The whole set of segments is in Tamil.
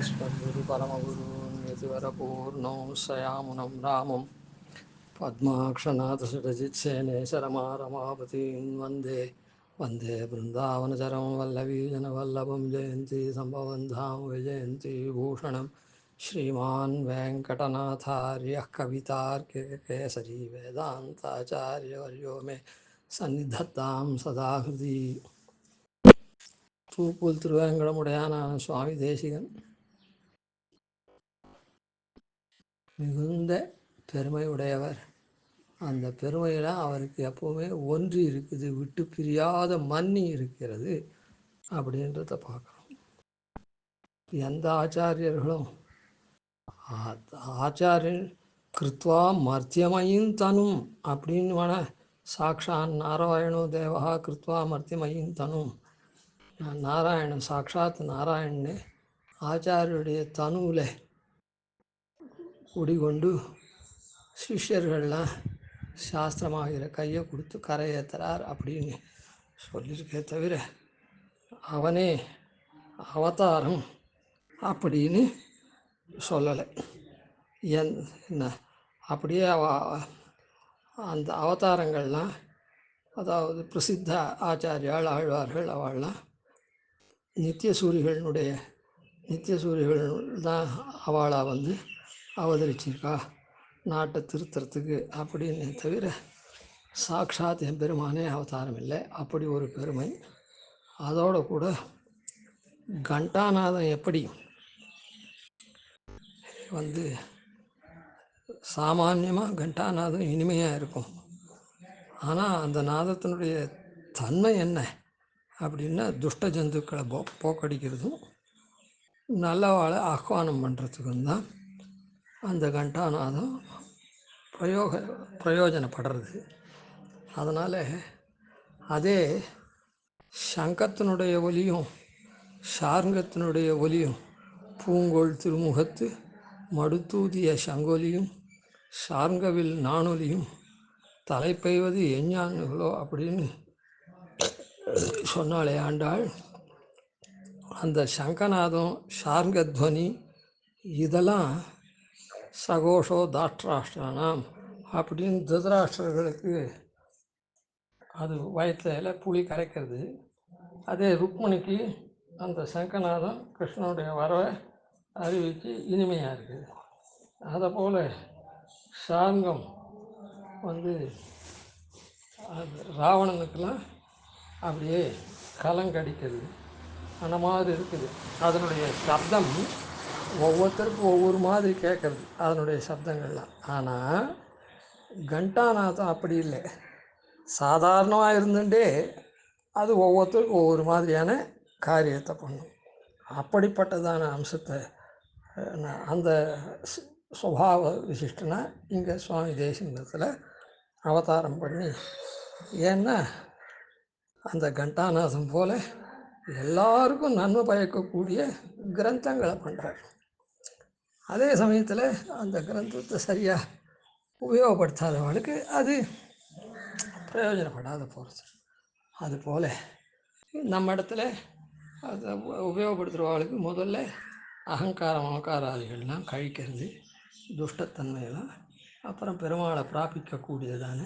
अस्मद्गुरुपरमगुरून् यतिवरपूर्णौ सयामुनं रामं पद्माक्षनाथषडजित्सेनेशरमारमापतीन् वन्दे वन्दे बृन्दावनचरं वल्लवीजनवल्लभं जयन्ती सम्भवं धाम विजयन्ती भूषणं श्रीमान् वेङ्कटनाथार्यः कवितार्किककेसरी वेदान्ताचार्यवर्यो मे सन्निधत्तां सदा हृदि தூப்புல் திருவேங்கடமுடையான் சுவாமி தேசிகன் மிகுந்த பெருமை உடையவர். அந்த பெருமையில் அவருக்கு எப்போவுமே ஒன்றி இருக்குது, விட்டு பிரியாத மன்னி இருக்கிறது அப்படின்றத பார்க்குறோம். எந்த ஆச்சாரியர்களும் ஆச்சாரியன் கிருத்வா மர்த்தியமையும் தனும் அப்படின்னு வேணா, சாக்ஷான் நாராயணோ தேவா கிருத்வா மர்த்தியமையும் தனும், நாராயணன் சாக்ஷாத் நாராயணனே ஆச்சாரியருடைய தனுவில் குடிகொண்டு சிஷ்யர்கள்லாம் சாஸ்திரமாகிற கையை கொடுத்து கரையேற்றுறார் அப்படின்னு சொல்லியிருக்கே தவிர அவனே அவதாரம் அப்படின்னு சொல்லலை. என்ன அப்படியே அந்த அவதாரங்கள்லாம், அதாவது பிரசித்த ஆச்சாரியால் ஆழ்வார்கள் அவள்லாம் நித்தியசூரிகள் தான் அவளாக வந்து அவதரிச்சிருக்கா நாட்டை திருத்துறதுக்கு அப்படின்னு தவிர சாக்ஷாத் எம்பெருமானே அவதாரம் இல்லை. அப்படி ஒரு பெருமை. அதோடு கூட கண்டாநாதம் எப்படி வந்து சாமான்யமாக கண்டாநாதம் இனிமையாக இருக்கும், ஆனால் அந்த நாதத்தினுடைய தன்மை என்ன அப்படின்னா துஷ்ட ஜந்துக்களை போக்கடிக்கிறதும் நல்லவாளை ஆஹ்வானம் பண்ணுறதுக்கும் தான் அந்த கண்டாநாதம் பிரயோஜனப்படுறது. அதனால் அதே சங்கத்தினுடைய ஒலியும் சார்ங்கத்தினுடைய ஒலியும், பூங்கோள் திருமுகத்து மடுத்தூதிய சங்கொலியும் சார்ங்கவில் நானொலியும் தலைப்பெய்வது எஞ்ஞானுகளோ அப்படின்னு சொன்னாலே ஆண்டாள். அந்த சங்கநாதம் சார்ங்கத்வனி இதெல்லாம் சகோஷோ தாஷ்டிராஷ்டிரானாம் அப்படின்னு திருதராஷ்டிரர்களுக்கு அது வயத்தில் புளி கரைக்கிறது. அதே ருக்மணிக்கு அந்த சங்கநாதம் கிருஷ்ணனுடைய வரவை அறிவித்து இனிமையாக இருக்குது. அதை போல் சார்ங்கம் வந்து அது ராவணனுக்கெல்லாம் அப்படியே கலங்கடிக்கிறது அந்த மாதிரி இருக்குது. அதனுடைய சப்தம் ஒவ்வொருத்தருக்கும் ஒவ்வொரு மாதிரி கேட்குறது அதனுடைய சப்தங்கள்லாம். ஆனால் கண்டாநாதம் அப்படி இல்லை, சாதாரணமாக இருந்துட்டே அது ஒவ்வொருத்தருக்கும் ஒவ்வொரு மாதிரியான காரியத்தை பண்ணும். அப்படிப்பட்டதான அம்சத்தை அந்த சுபாவ விசிஷ்டனா இங்கே சுவாமி தேசிகத்தில் அவதாரம் பண்ணி, ஏன்னா அந்த கண்டாநாதம் போல் எல்லாருக்கும் நன்மை பயக்கக்கூடிய கிரந்தங்களை பண்ணுறார். அதே சமயத்தில் அந்த கிரந்தத்தை சரியாக உபயோகப்படுத்தாதவர்களுக்கு அது பிரயோஜனப்படாத போகிறது. அதுபோல் நம்ம இடத்துல அதை உபயோகப்படுத்துகிறவர்களுக்கு முதல்ல அகங்காரம் அகங்காராதிகள்லாம் கழிக்கிறது, துஷ்டத்தன்மையெல்லாம், அப்புறம் பெருமாளை பிராபிக்கக்கூடியதான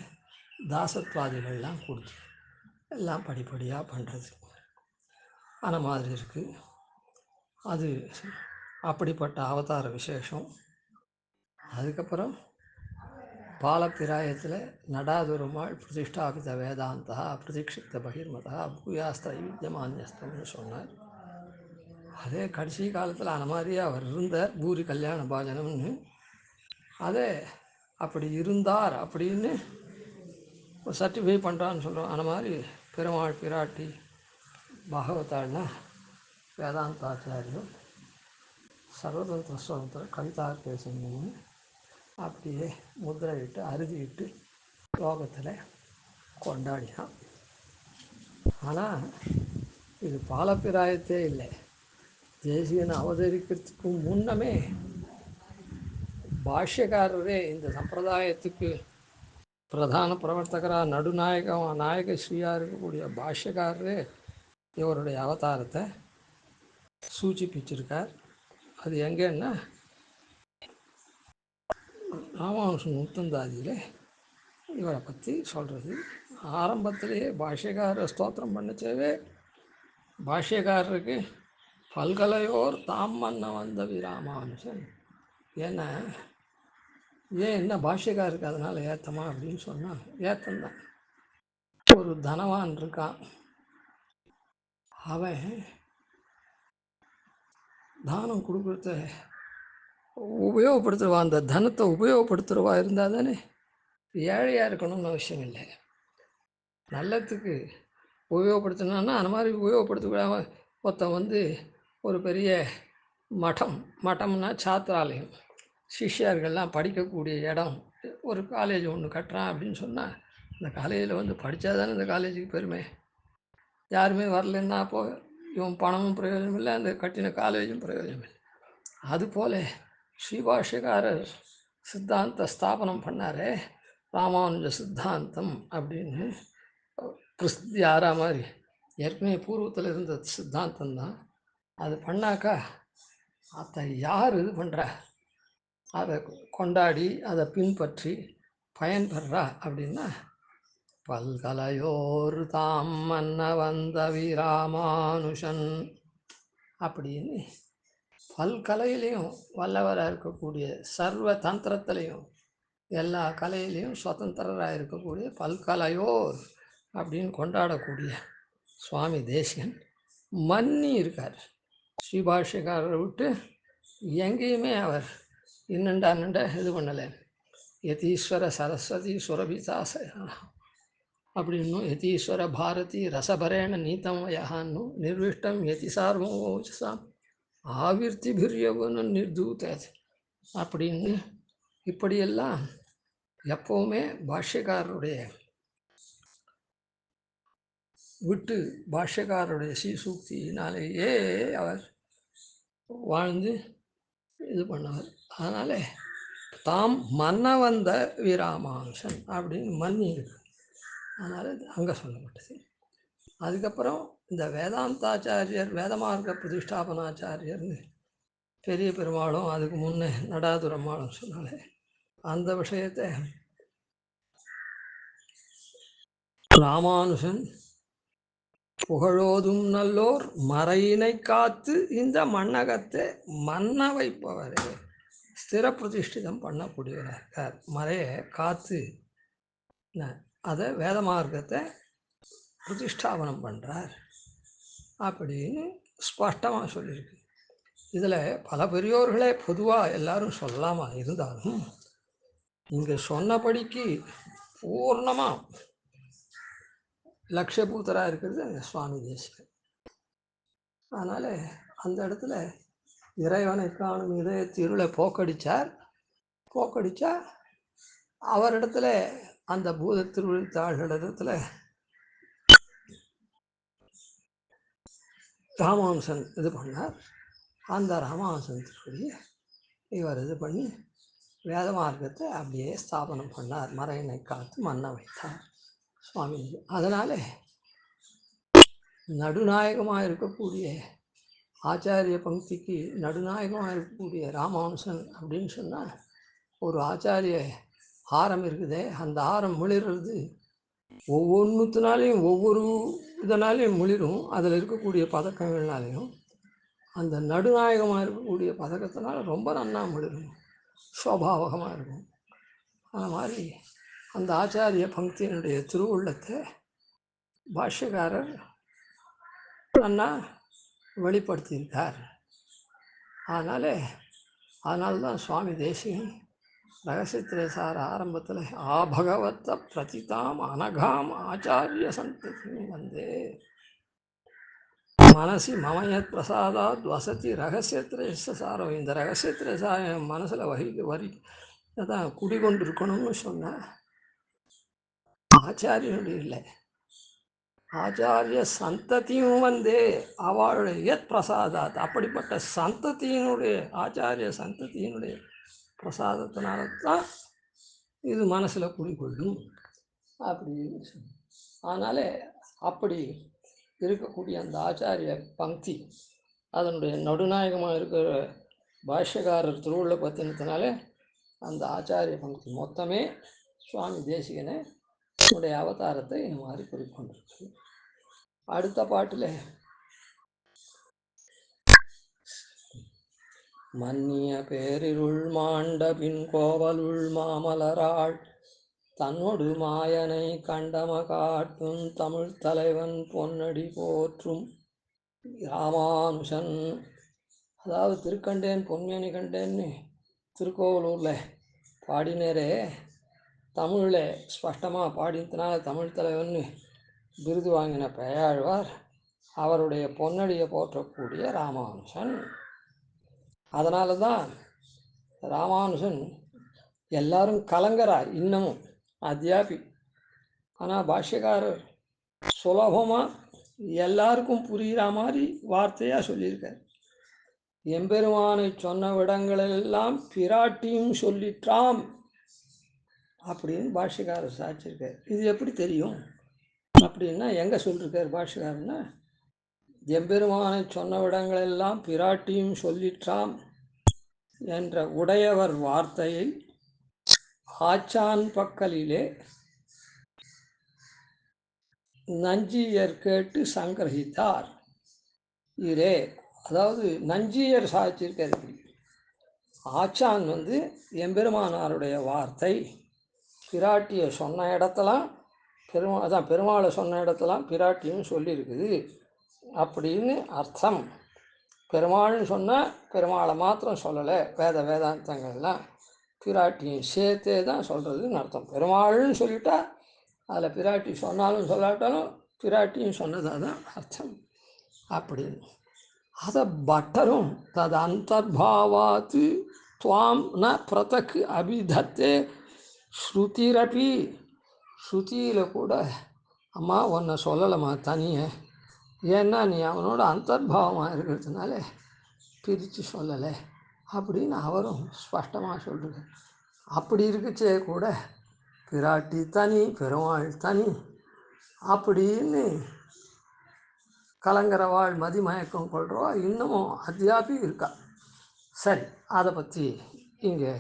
தாசத்வாதிகள்லாம் கொடுத்து எல்லாம் படிப்படியாக பண்ணுறது அந்த மாதிரி இருக்குது. அது அப்படிப்பட்ட அவதார விசேஷம். அதுக்கப்புறம் பாலப்பிராயத்தில் நடாதுருமாள் பிரதிஷ்டாபித வேதாந்தா பிரதீட்சித்த பகிர்மதா பூயாஸ்த வித்தியமானியஸ்தம்னு சொன்னார். அதே கடைசி காலத்தில் அந்த மாதிரியே அவர் இருந்தார், பூரி கல்யாண பாஜனம்னு. அதே அப்படி இருந்தார் அப்படின்னு சர்டிஃபை பண்ணுறான்னு சொல்கிறோம். அந்த மாதிரி பெருமாள் பிராட்டி பாகவதாள்னா வேதாந்தாச்சாரியம் சர்வதந்திர சுதந்திர கவிதார்க்கேசன்னு அப்படியே முத்திரையிட்டு அறுதிட்டு லோகத்தில் கொண்டாடினான். ஆனால் இது பாலப்பிராயத்தே இல்லை. தேசிகன் அவதரிக்கிறதுக்கு முன்னமே பாஷ்யக்காரரே இந்த சம்பிரதாயத்துக்கு பிரதான பிரவர்த்தகராக நாயக ஸ்ரீயாக இருக்கக்கூடிய பாஷ்யக்காரரே இவருடைய அவதாரத்தை சூச்சிப்பிச்சிருக்கார். அது எங்கேன்னா ராமானுஷன் முத்தந்தாதியில் இவரை பற்றி சொல்கிறது. ஆரம்பத்திலேயே பாஷ்யக்கார ஸ்தோத்திரம் பண்ணிச்சவே பாஷ்யக்காரருக்கு பல்கலையோர் தாம் மன்ன வந்த ராமானுஷன். ஏன்னா என்ன பாஷ்யக்காரருக்கு அதனால் ஏற்றமா அப்படின்னு சொன்னால் ஏற்றம்தான். ஒரு தனவான் இருக்கான், அவன் தானம் கொடுக்குறத உபயோகப்படுத்துருவா. அந்த தனத்தை உபயோகப்படுத்துகிறவா இருந்தால் தானே. ஏழையாக இருக்கணும்னு அவசியம் இல்லை. நல்லத்துக்கு உபயோகப்படுத்தினான்னா அந்த மாதிரி உபயோகப்படுத்தக்கூடாம ஒருத்தன் ஒரு பெரிய மட்டம்னா சாத்திராலயம், சிஷ்யர்கள்லாம் படிக்கக்கூடிய இடம், ஒரு காலேஜ் ஒன்று கட்டுறான் அப்படின்னு சொன்னால் இந்த காலேஜில் படித்தா தானே இந்த காலேஜுக்கு பெருமை. யாருமே வரலன்னா அப்போது இவன் பணமும் பிரயோஜனம் இல்லை, அந்த கட்டின காலேஜும் பிரயோஜனம் இல்லை. அதுபோல் ஸ்ரீபாஷ்யக்காரர் சித்தாந்த ஸ்தாபனம் பண்ணாரே, ராமானுஜ சித்தாந்தம் அப்படின்னு பிரசித்தி ஆறா மாதிரி ஏற்கனவே பூர்வத்தில் இருந்த சித்தாந்தம் தான். அது பண்ணாக்கா அதை யார் இது பண்ணுறா, அதை கொண்டாடி அதை பின்பற்றி பயன்பெறா அப்படின்னா பல்கலையோர் தாம் மன்ன வந்த ராமானுஷன் அப்படின்னு பல்கலையிலையும் வல்லவராக இருக்கக்கூடிய, சர்வ தந்திரத்திலையும் எல்லா கலையிலையும் சுதந்திரராக இருக்கக்கூடிய பல்கலையோர் அப்படின்னு கொண்டாடக்கூடிய சுவாமி தேசிகன் மன்னி இருக்கார். ஸ்ரீபாஷ்யக்காரரை விட்டு எங்கேயுமே அவர் இன்னண்டா இது பண்ணலை. யதீஸ்வர சரஸ்வதி சுரபிதாச அப்படின்னும், யதீஸ்வர பாரதி ரசபரேண நீத்தம் வயான்னு நிர்விஷ்டம் யதி சார்வம் ஆவிர்த்தி பிரியவனு நிர்தூத அப்படின்னு இப்படியெல்லாம் எப்போவுமே பாஷ்யக்காரருடைய பாஷ்யக்காரருடைய சீசூக்தினாலேயே அவர் வாழ்ந்து இது பண்ணவர். அதனால் தாம் மன்ன வந்த ராமானுஷன் அப்படின்னு மன்னி இருக்கு. அதனால் அங்கே சொல்லப்பட்டது. அதுக்கப்புறம் இந்த வேதாந்தாச்சாரியர், வேதமார்க்க பிரதிஷ்டாபனாச்சாரியர்னு பெரிய பெருமாளும் அதுக்கு முன்னே நடாதுரம்மாளும் சொன்னாலே அந்த விஷயத்தை ராமானுஷன் புகழோதும் நல்லோர் மறையினை காத்து இந்த மண்ணகத்தை மன்ன வைப்பவரே, ஸ்திர பிரதிஷ்டிதம் பண்ணக்கூடியவராக இருக்கார். மறையை காத்து அதை வேத மார்க்கத்தை பிரதிஷ்டாபனம் பண்ணுறார் அப்படின்னு ஸ்பஷ்டமாக சொல்லியிருக்கு. இதில் பல பெரியோர்களே பொதுவாக எல்லாரும் சொல்லாமல் இருந்தாலும் இங்கே சொன்னபடிக்கு பூர்ணமாக லட்சியபூத்தராக இருக்கிறது சுவாமி தேசிகன். அதனால் அந்த இடத்துல இறைவனை காணும் இதய திருளை போக்கடிச்சா அவரிடத்துல அந்த பூத திருவிழித்தாள்களிடத்துல ராமானுசன் இது பண்ணார். அந்த ராமானுசன் திருவடியை இவர் இது பண்ணி வேத மார்க்கத்தை அப்படியே ஸ்தாபனம் பண்ணார். மறையினை காத்து மன்ன வைத்தார் சுவாமி. அதனால் நடுநாயகமாக இருக்கக்கூடிய ஆச்சாரிய பங்கிக்கு நடுநாயகமாக இருக்கக்கூடிய ராமானுசன் அப்படின்னு சொன்னால், ஒரு ஆச்சாரிய ஆரம் இருக்குதே, அந்த ஆரம் மிளிர்றது ஒவ்வொன்றுத்தினாலையும் ஒவ்வொரு இதனாலையும் மிளிரும். அதில் இருக்கக்கூடிய பதக்கங்கள்னாலையும் அந்த நடுநாயகமாக இருக்கக்கூடிய பதக்கத்தினால ரொம்ப நன்னா மிளிரும், சுவாபாவகமாக இருக்கும். அந்த மாதிரி அந்த ஆச்சாரிய பங்கியினுடைய திருவுள்ளத்தை பாஷ்யக்காரர் நன்னா வெளிப்படுத்தியிருக்கார். அதனால்தான் சுவாமி தேசிகன் ரகசியத்திரேசார ஆரம்பத்தில் ஆபகவத்த பிரதிதாம் அனகாம் ஆச்சாரிய சந்ததி வந்தே மனசி மமயத் பிரசாதாத் வசதி ரகசியத்திரேசாரம். இந்த ரகசியத்திரேசார என் மனசில் அதான் குடிகொண்டு இருக்கணும்னு சொன்னால் ஆச்சாரியனுடைய இல்லை, ஆச்சாரிய சந்ததியும் அவளுடைய யத் பிரசாதாத், அப்படிப்பட்ட சந்ததியினுடைய ஆச்சாரிய சந்ததியினுடைய பிரசாதத்தினால்தான் இது மனசில் குடிகொள்ளும் அப்படின்னு சொல்லி. அதனால் அப்படி இருக்கக்கூடிய அந்த ஆச்சாரிய பங்கி அதனுடைய நடுநாயகமாக இருக்கிற பாஷ்யக்காரர் திருவுள்ள பத்தினத்தினால அந்த ஆச்சாரிய பங்கி மொத்தமே சுவாமி தேசிகனை உடைய அவதாரத்தை இந்த மாதிரி குறிக்கொண்டிருக்கு. அடுத்த பாட்டில் மன்னிய பேரிருள் மாண்ட பின் கோவலுள் மாமலராள் தன்னொடு மாயனை கண்டம காட்டும் தமிழ் தலைவன் பொன்னடி போற்றும் ராமானுஷன். அதாவது திருக்கண்டேன் பொன்மேனி கண்டேன்னு திருக்கோவலூரில் பாடினரே, தமிழில் ஸ்பஷ்டமாக பாடினதுனால தமிழ் தலைவன் விருது வாங்கின பெயாழ்வார் அவருடைய பொன்னடியை போற்றக்கூடிய ராமானுஷன். அதனால தான் ராமானுஷன் எல்லாரும் கலங்கரா இன்னமும் அத்தியாபி. ஆனால் பாஷ்யக்காரர் சுலபமாக எல்லாருக்கும் புரிகிற மாதிரி வார்த்தையாக சொல்லியிருக்கார். எம்பெருமானை சொன்ன விடங்களெல்லாம் பிராட்டியும் சொல்லிட்டாம் அப்படின்னு பாஷ்யக்காரர் சாட்சியிருக்கார். இது எப்படி தெரியும் அப்படின்னா எங்கே சொல்லியிருக்கார் பாஷ்யக்காரன்னா, எம்பெருமானை சொன்ன விடங்களெல்லாம் பிராட்டியும் சொல்லிட்டாம் என்ற உடையவர் வார்த்தையை ஆச்சான் பக்கலிலே நஞ்சியர் கேட்டு சங்கிரகித்தார். இதே அதாவது நஞ்சியர் சாட்சியிருக்கார். ஆச்சான் எம்பெருமானாருடைய வார்த்தை பிராட்டியை சொன்ன இடத்தெல்லாம் பெருமாளை சொன்ன இடத்தெல்லாம் பிராட்டியும் சொல்லியிருக்குது அப்படின்னு அர்த்தம். பெருமாள்னு சொன்னால் பெருமாளை மாத்திரம் சொல்லலை, வேதாந்தங்கள்லாம் பிராட்டியும் சேர்த்தே தான் சொல்கிறதுன்னு அர்த்தம். பெருமாள்னு சொல்லிட்டா அதில் பிராட்டி சொன்னாலும் சொல்லாட்டாலும் பிராட்டியும் சொன்னதாக தான் அர்த்தம் அப்படின்னு. அதை பட்டரும் தது அந்தர்பாவாத்து துவாம் ந பிரதக் அபிதத்தே ஸ்ருதிரபி. ஸ்ருதியில் கூட அம்மா உன்னை சொல்லலைம்மா தனியே, ஏன்னா நீ அவனோட அந்தர்பாவமாக இருக்கிறதுனால பிரித்து சொல்லலை அப்படின்னு அவரும் ஸ்பஷ்டமாக சொல்கிறது. அப்படி இருக்குச்சே கூட பிராட்டி தனி பெருமாள் தனி அப்படின்னு கலங்கரவாள் மதிமயக்கம் கொள்கிறவா இன்னமும் அத்தியாபி இருக்கா. சரி, அதை பற்றி இங்கே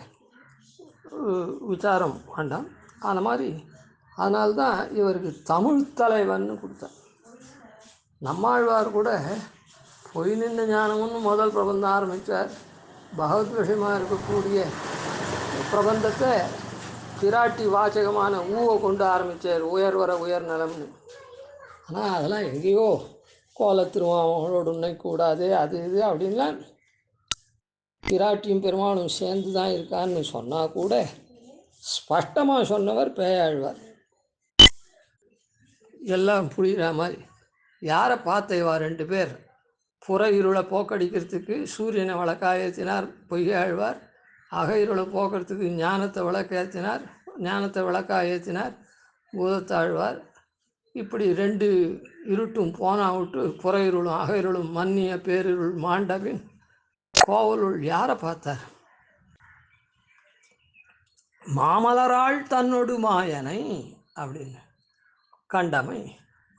விசாரம் வேண்டாம். அந்த மாதிரி அதனால்தான் இவருக்கு தமிழ் தலைவன் கொடுத்தார். நம்மாழ்வார் கூட பொய் நின்ற ஞானம்னு முதல் பிரபந்தம் ஆரம்பித்தார். பகவத் விஷயமாக இருக்கக்கூடிய பிரபந்தத்தை பிராட்டி வாச்சகமான ஊவை கொண்டு ஆரம்பித்தார், உயர்வர உயர் நலம்னு. ஆனால் அதெல்லாம் எங்கேயோ கோலத்திருவாங்களோடு உன்னை கூடாது அது இது அப்படின்லாம் பிராட்டியும் பெருமாளும் சேர்ந்து தான் இருக்கான்னு சொன்னால் கூட ஸ்பஷ்டமாக சொன்னவர் பேயாழ்வார். எல்லாம் புரிகிற மாதிரி யாரை பார்த்தேவா ரெண்டு பேர் புற இருளை போக்கடிக்கிறதுக்கு சூரியனை விளக்காயத்தினார் பொய்யாழ்வார், அக இருளை போக்குறதுக்கு ஞானத்தை விளக்காக ஏற்றினார் பூதத்தாழ்வார். இப்படி ரெண்டு இருட்டும் போனா விட்டு புற இருளும் அக இருளும் மன்னிய பேரிருள் மாண்டபின் கோவலுள் யாரை பார்த்தார்? மாமலராள் தன்னொடு மாயனை அப்படின்னு கண்டமை.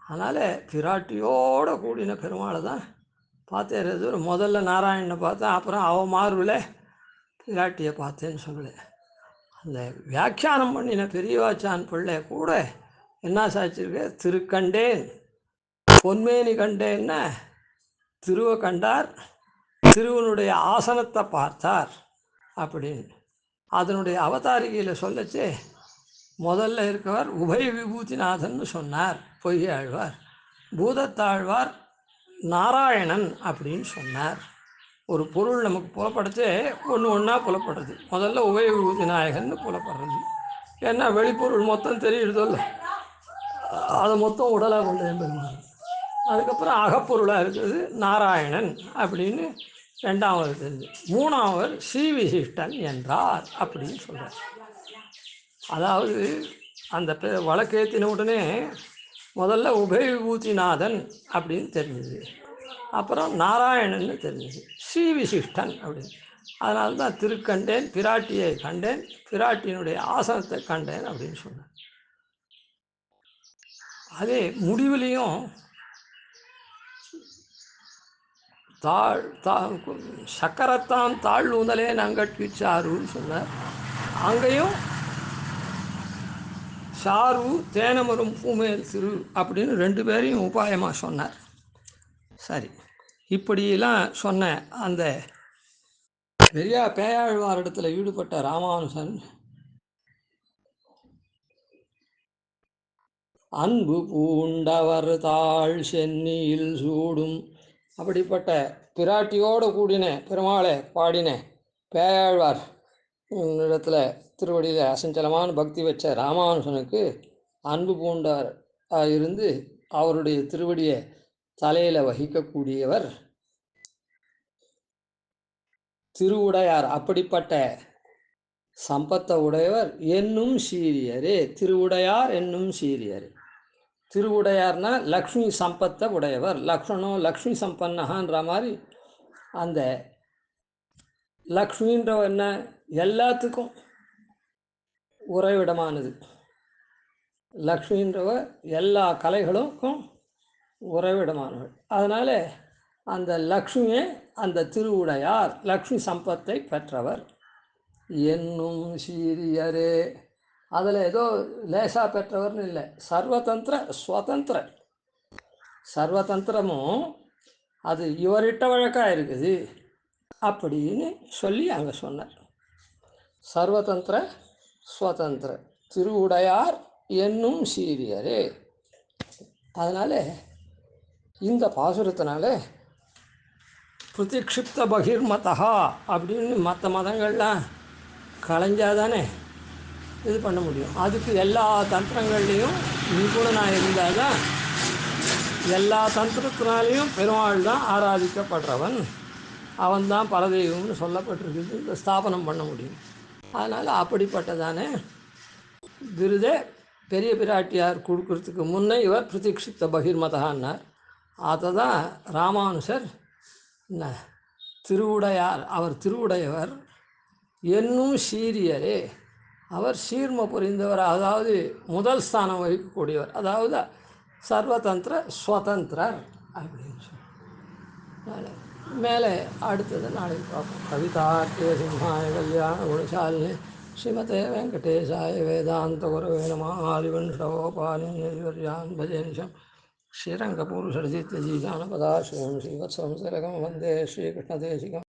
அதனால் பிராட்டியோடு கூடின பெருமாளை தான் பார்த்தேன். முதல்ல நாராயணனை பார்த்தேன், அப்புறம் மார்பில் பிராட்டியை பார்த்தேன்னு சொல்லலை. அந்த வியாக்கியானம் பண்ணின பெரியவாச்சான் பிள்ளை கூட என்ன சாட்சியிருக்க, திருக்கண்டேன் பொன்மேனி கண்டேன்னா திருவை கண்டார், திருவனுடைய ஆசனத்தை பார்த்தார் அப்படின்னு. அதனுடைய அவதாரிகையில் சொல்லச்சே முதல்ல இருக்கவர் உபய விபூதிநாதன் சொன்னார் பொய்யாழ்வார், பூதத்தாழ்வார் நாராயணன் அப்படின்னு சொன்னார். ஒரு பொருள் நமக்கு புலப்படுத்தே ஒன்று ஒன்றா புலப்படுறது. முதல்ல உபய விபூதி நாயகன் புலப்படுறது, ஏன்னா வெளிப்பொருள் மொத்தம் தெரியுறதில்ல, அதை மொத்தம் உடலாக கொண்டு பெருமாள். அதுக்கப்புறம் அகப்பொருளாக இருக்கிறது நாராயணன் அப்படின்னு ரெண்டாவது தெரிஞ்சு. மூணாவது ஸ்ரீவிசிஷ்டன் என்றார் அப்படின்னு சொல்கிறார். அதாவது அந்த வழக்கேற்றின உடனே முதல்ல உபய விபூதிநாதன் அப்படின்னு தெரிஞ்சுது, அப்புறம் நாராயணன்னு தெரிஞ்சுது, ஸ்ரீவிசிஷ்டன் அப்படின்னு. அதனால தான் திருக்கண்டேன் பிராட்டியை கண்டேன், பிராட்டியினுடைய ஆசனத்தை கண்டேன் அப்படின்னு சொன்னார். அதே முடிவுலேயும் சக்கரத்தான் தாழ் ஊந்தலே நங்கட்கிச்சாருன்னு சொன்னார். அங்கேயும் சாரு தேனமரும் பூமேல் சிறு அப்படின்னு 2 பேரையும் உபாயமாக சொன்னார். சரி, இப்படியெல்லாம் சொன்ன அந்த பெரியா பேயாழ்வாரிடத்தில் ஈடுபட்ட ராமானுசன் அன்பு பூண்டவர் தாழ் சென்னியில் சூடும் அப்படிப்பட்ட பிராட்டியோடு கூடின பெருமாளை பாடின பேயாழ்வார் இடத்துல திருவடியில் அசஞ்சலமான பக்தி வச்ச ராமானுசனுக்கு அன்பு பூண்டார் இருந்து அவருடைய திருவடியை தலையில் வகிக்கக்கூடியவர் திருவுடையார். அப்படிப்பட்ட சம்பத்தை உடையவர் என்னும் சீரியரே. திருவுடையார் என்னும் சீரியரே. திருவுடையார்னா லக்ஷ்மி சம்பத்தை உடையவர். லக்ஷ்மணம் லக்ஷ்மி சம்பன்னகான்ற மாதிரி அந்த லக்ஷ்மின்ற என்ன எல்லாத்துக்கும் உறைவிடமானது. லக்ஷ்மின்றவ எல்லா கலைகளுக்கும் உறைவிடமானவள். அதனால் அந்த லக்ஷ்மியே அந்த திருவுடையார் லக்ஷ்மி சம்பத்தை பெற்றவர் என்னும் சீரியரே. அதில் ஏதோ லேசாக பெற்றவர்னு இல்லை, சர்வதந்திர சுதந்திர. சர்வதந்திரமும் அது இவரிட்ட வழக்காக இருக்குது அப்படின்னு சொல்லி அங்கே சொன்னார். சர்வதந்திர சுதந்திர திருவுடையார் என்னும் சீரியரே. அதனால் இந்த பாசுரத்தினால பிரதிக்ஷிப்த பகிர்மதா அப்படின்னு மற்ற மதங்கள்லாம் கலைஞ்சாதானே இது பண்ண முடியும். அதுக்கு எல்லா தந்திரங்கள்லேயும் நிபுணனாக இருந்தால் தான் எல்லா தந்திரத்தினாலேயும் பெருமாள் தான் ஆராதிக்கப்படுறவன், அவன்தான் பரதெய்வம்னு சொல்லப்பட்டிருக்குது, இந்த ஸ்தாபனம் பண்ண முடியும். அதனால் அப்படிப்பட்டதானே விருதை பெரிய பிராட்டியார் கொடுக்கறதுக்கு முன்னே இவர் பிரதிக்ஷிப்த பகிர்மதான்னார். அதை தான் ராமானுசர் என்ன திருவுடையார், அவர் திருவுடையவர் என்னும் சீரியரே. அவர் சீர்ம புரிந்தவர், அதாவது முதல் ஸ்தானம் வகிக்கக்கூடியவர், அதாவது சர்வதந்திர சுதந்திரர் அப்படின்னு சொல்லி மேலே அடுத்தது நாளைக்கு பார்ப்போம். கவிதார்த்திய சிம்ஹாய கல்யாண குணசாலினி ஸ்ரீமதே வெங்கடேசாய வேதாந்த குரவே நம. ஆதிவன்ஷவோபாலின்யான் பஜேனிஷம் ஸ்ரீரங்கபுருஷரசித்யஜீஜானபதாஸ்ரீம் ஸ்ரீவத்சம் சிரகம் வந்தே ஸ்ரீகிருஷ்ணதேசிகம்.